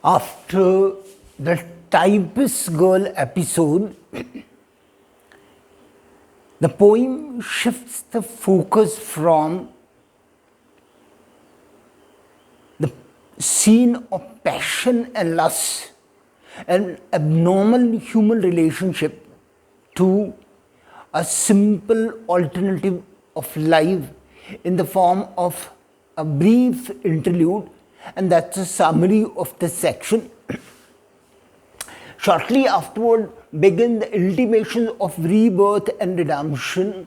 After the Typist Girl episode, the poem shifts the focus from the scene of passion and lust, an abnormal human relationship, to a simple alternative of life in the form of a brief interlude, and that's a summary of this section. Shortly afterward begin the intimations of rebirth and redemption.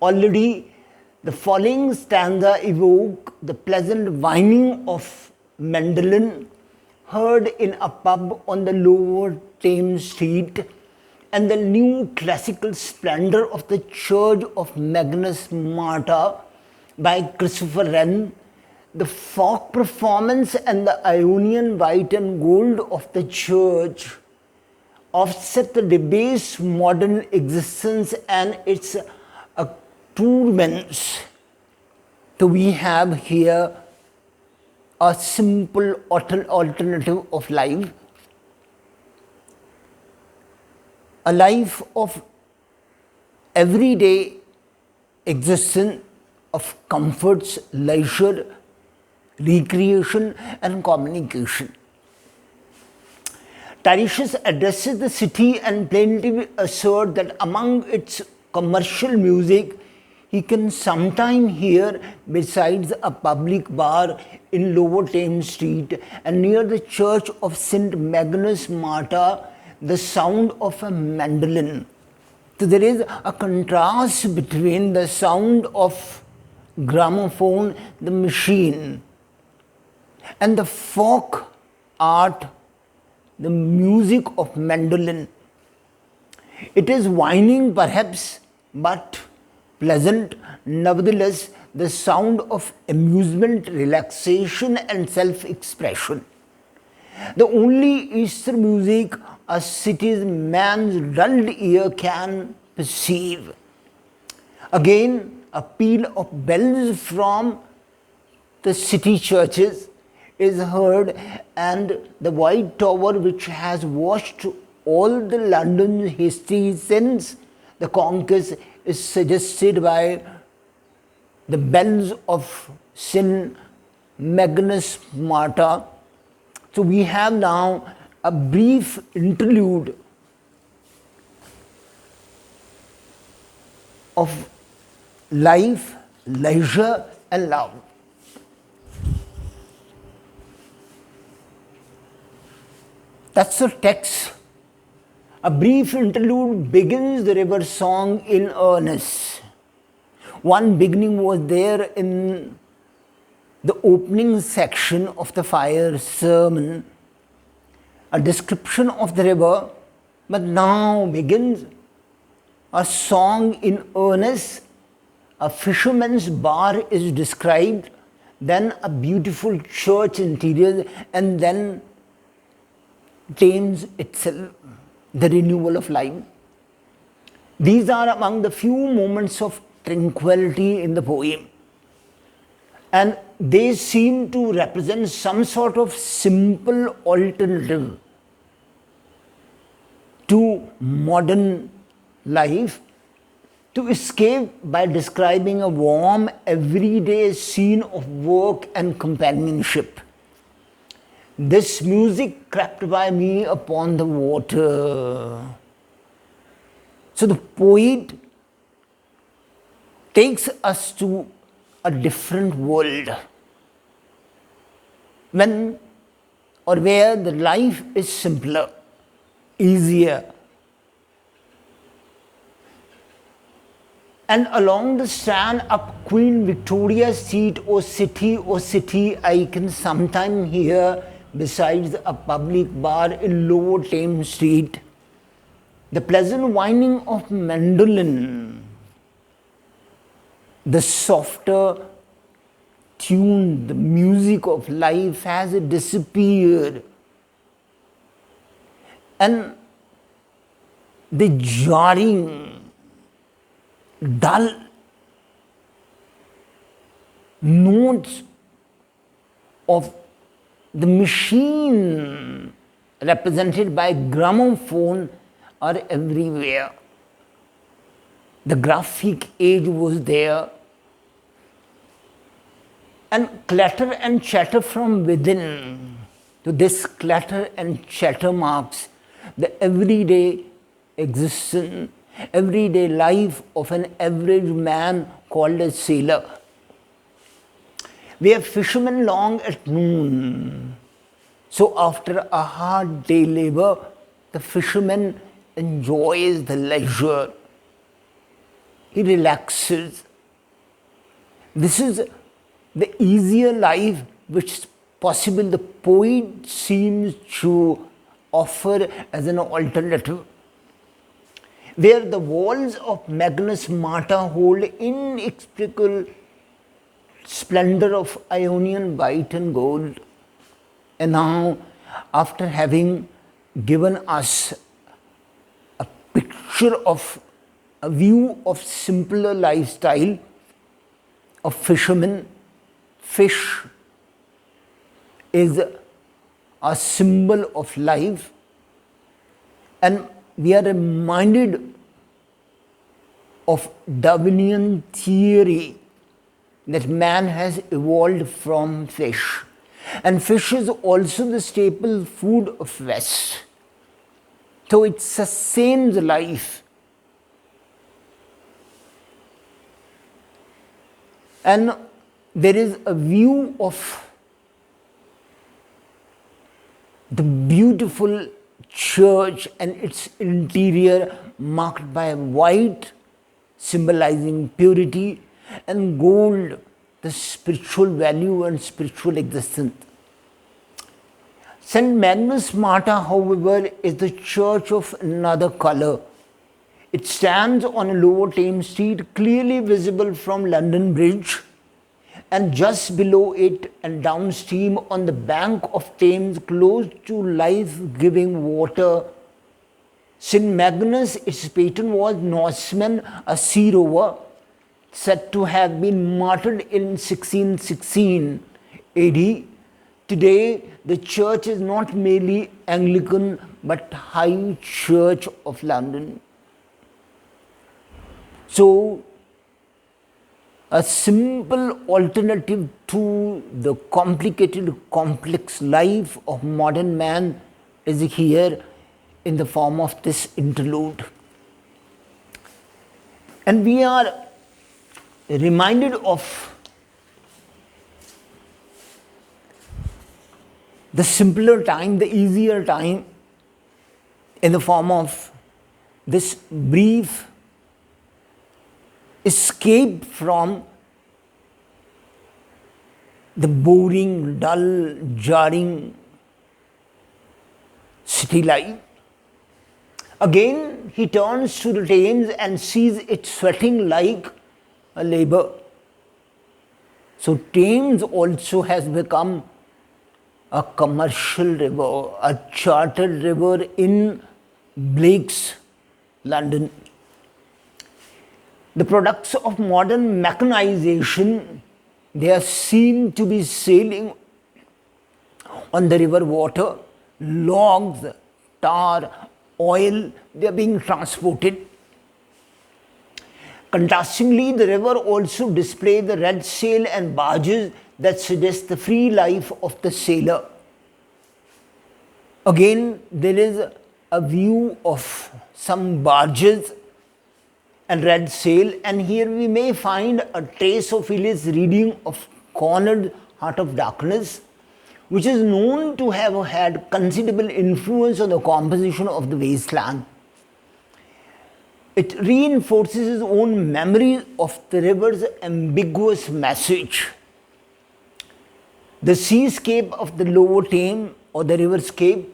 Already the following stanza evoke the pleasant whining of mandolin heard in a pub on the lower Thames Street, and the new classical splendor of the Church of Magnus Martyr by Christopher Wren, the folk performance and the Ionian white and gold of the church offset the debased modern existence and its accoutrements. So we have here a simple alternative of life, a life of everyday existence, of comforts, leisure, recreation and communication. Tiresias addresses the city and plaintively asserts that among its commercial music he can sometimes hear, besides a public bar in Lower Thames Street and near the church of St. Magnus Martyr, the sound of a mandolin. So there is a contrast between the sound of gramophone, the machine, and the folk art, the music of mandolin. It is whining perhaps, but pleasant, nevertheless, the sound of amusement, relaxation and self-expression. The only Easter music a city's man's dulled ear can perceive. Again, a peal of bells from the city churches is heard, and the white tower, which has washed all the London's history since the conquest, is suggested by the bells of St. Magnus Martyr. So we have now a brief interlude of life, leisure and love. That's the text. A brief interlude begins the river song in earnest. One beginning was there in the opening section of the fire sermon, a description of the river, but now begins a song in earnest. A fisherman's bar is described, then a beautiful church interior, and then Thames itself, the renewal of life. These are among the few moments of tranquility in the poem, and they seem to represent some sort of simple alternative to modern life, to escape by describing a warm, everyday scene of work and companionship. This music crept by me upon the water. So the poet takes us to a different world, when or where the life is simpler, easier. And along the strand up Queen Victoria Street, O city, I can sometimes hear, besides a public bar in Lower Thames Street, the pleasant whining of mandolin, the softer tune, the music of life has disappeared, and the jarring, dull notes of The machine represented by gramophone are everywhere. The graphic age was there. And clatter and chatter from within. So this clatter and chatter marks the everyday existence, everyday life of an average man called a sailor. Where fishermen long at noon. So after a hard day labor, the fisherman enjoys the leisure. He relaxes. This is the easier life which is possible the poet seems to offer as an alternative. Where the walls of Magnus Marta hold inexplicable splendor of Ionian white and gold. And now, after having given us a picture of a view of simpler lifestyle of fishermen, fish is a symbol of life, and we are reminded of Darwinian theory that man has evolved from fish, and fish is also the staple food of West. So it sustains life. And there is a view of the beautiful church and its interior marked by white, symbolizing purity, and gold, the spiritual value and spiritual existence. St. Magnus Marta, however, is the church of another color. It stands on a lower Thames Street, clearly visible from London Bridge, and just below it and downstream on the bank of Thames, close to life-giving water. St. Magnus, its patron, was Norseman, a sea rover, said to have been martyred in 1616 AD. Today, the church is not merely Anglican, but High Church of London. So, a simple alternative to the complicated, complex life of modern man is here in the form of this interlude. And we are reminded of the simpler time, the easier time, in the form of this brief escape from the boring, dull, jarring city life. Again, he turns to the Thames and sees it sweating like a labor. So Thames also has become a commercial river, a chartered river in Blake's London. The products of modern mechanization, they are seen to be sailing on the river water. Logs, tar, oil, they are being transported. Contrastingly, the river also displays the red sail and barges that suggest the free life of the sailor. Again, there is a view of some barges and red sail, and here we may find a trace of Ely's reading of Cornered Heart of Darkness, which is known to have had considerable influence on the composition of the wasteland. It reinforces his own memory of the river's ambiguous message. The seascape of the lower Thames, or the riverscape,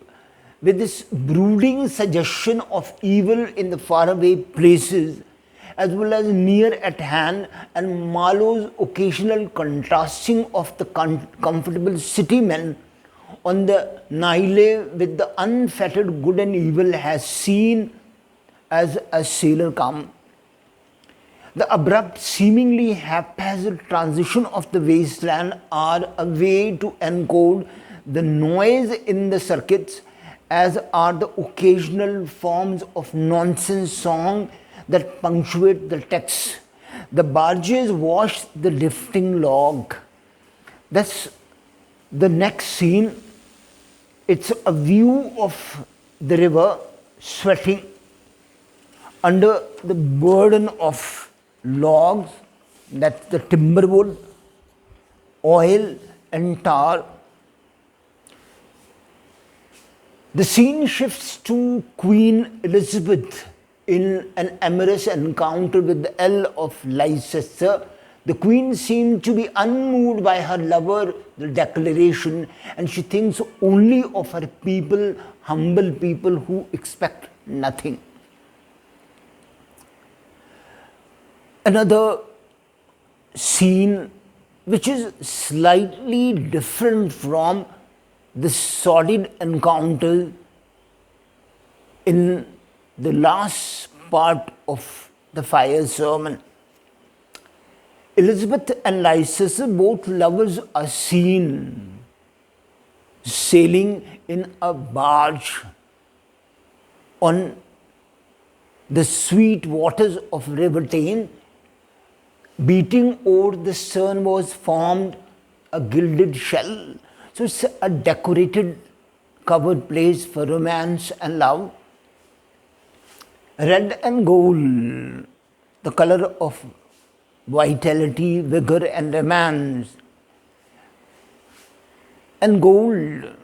with this brooding suggestion of evil in the faraway places, as well as near at hand, and Marlowe's occasional contrasting of the comfortable city men on the Nile with the unfettered good and evil, has seen as a sailor come. The abrupt, seemingly haphazard transition of the wasteland are a way to encode the noise in the circuits, as are the occasional forms of nonsense song that punctuate the text. The barges wash the lifting log. That's the next scene. It's a view of the river sweating under the burden of logs, that's the timber wood, oil and tar. The scene shifts to Queen Elizabeth in an amorous encounter with the Earl of Leicester. The Queen seemed to be unmoved by her lover, the declaration, and she thinks only of her people, humble people who expect nothing. Another scene which is slightly different from the sordid encounter in the last part of the fire sermon. Elizabeth and Leicester, both lovers, are seen sailing in a barge on the sweet waters of River Thames. Beating over the stern was formed a gilded shell. So it's a decorated, covered place for romance and love. Red and gold, the color of vitality, vigor and romance. And gold,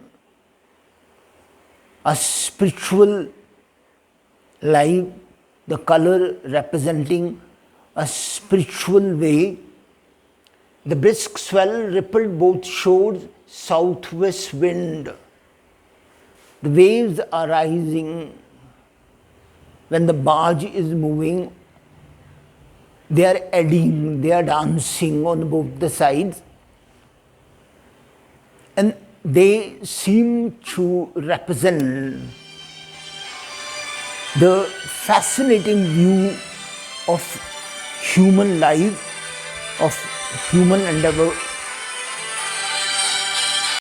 a spiritual life, the color representing a spiritual way. The brisk swell rippled both shores, southwest wind. The waves are rising when the barge is moving. They are eddying, they are dancing on both the sides. And they seem to represent the fascinating view of human life, of human endeavor